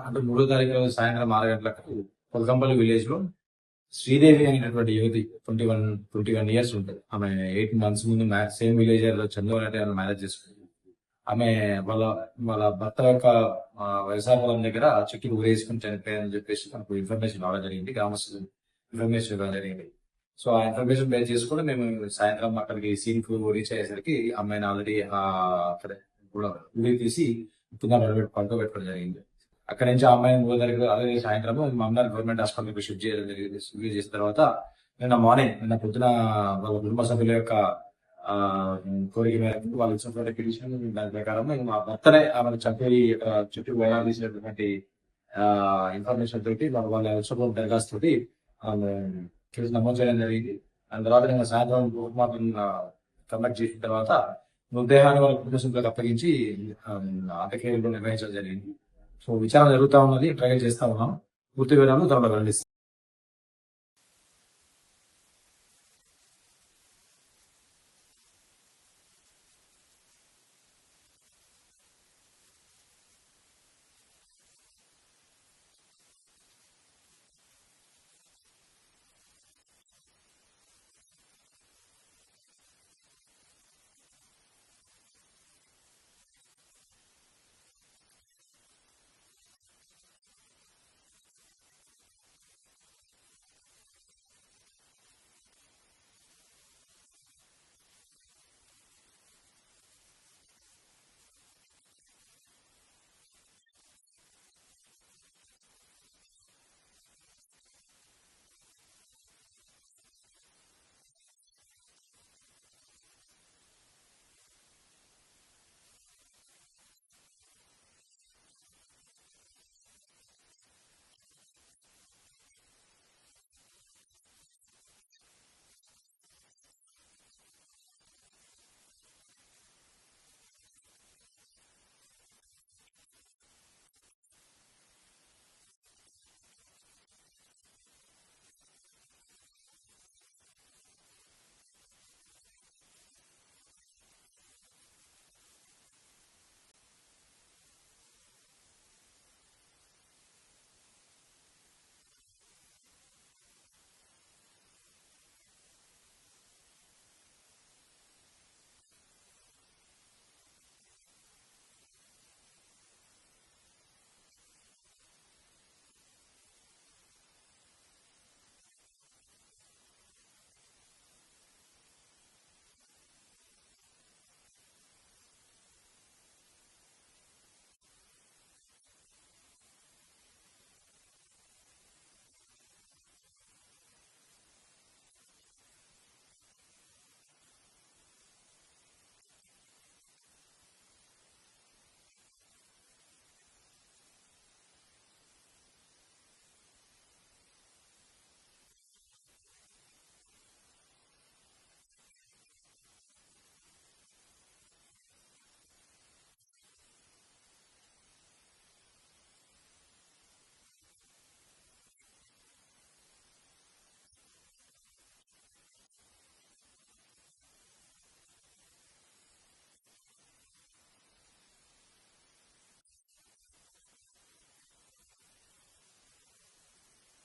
అంటే 3వ తారీఖు రోజు సాయంత్రం 6 గంటలకు కొలకంపల్లి విలేజ్ లో శ్రీదేవి అనేటటువంటి యువతి 21 ఇయర్స్ ఉంటుంది. ఆమె 8 మంత్స్ ముందు సేమ్ విలేజర్ లో చంద్రబాబు నాయుడు ఆమె మ్యారేజ్ చేసుకుంది. ఆమె వాళ్ళ వాళ్ళ భర్త యొక్క వ్యవసాయ పొలం దగ్గర చెట్టుకు ఊరేసుకుని చనిపోయారని చెప్పేసి మనకు ఇన్ఫర్మేషన్ రావడం జరిగింది. గ్రామస్తులు ఇన్ఫర్మేషన్ ఇవ్వడం జరిగింది. సో ఆ ఇన్ఫర్మేషన్ బేస్ చేసుకుని మేము సాయంత్రం అక్కడికి సీన్ కు రీచ్ అయ్యేసరికి అమ్మాయిని ఆల్రెడీ అక్కడ కూడా ఉరి తీసి పడుకోబెట్టడం జరిగింది. అక్కడ నుంచి ఆ అమ్మాయిని 3వ తారీఖు అదే సాయంత్రం మమ్మల్ని గవర్నమెంట్ హాస్పిటల్కి షిఫ్ట్ చేయడం జరిగింది. షిఫ్ట్ చేసిన తర్వాత నిన్న పొద్దున వాళ్ళ కుటుంబ సభ్యుల యొక్క కోరిక మేరకు వాళ్ళు ఇచ్చినటువంటి పిటిషన్ దాని ప్రకారం మా భర్తనే ఆమెను చంపి చుట్టూ వేలా తీసినటువంటి ఇన్ఫర్మేషన్ తోటి వాళ్ళ ఇచ్చినటువంటి దరఖాస్తు తోటి కేసు నమోదు చేయడం జరిగింది. దాని తర్వాత నిన్న సాయంత్రం పోస్ట్మార్టం కండక్ట్ చేసిన తర్వాత మృతదేహాన్ని వాళ్ళ కుటుంబ సభ్యులకు అప్పగించి అంత్యక్రియలు నిర్వహించడం జరిగింది. సో విచారణ జరుగుతూ ఉన్నది, ట్రయల్ చేస్తా ఉన్నాం. పూర్తి వివరాలు త్వరలో వెల్లడిస్తాం.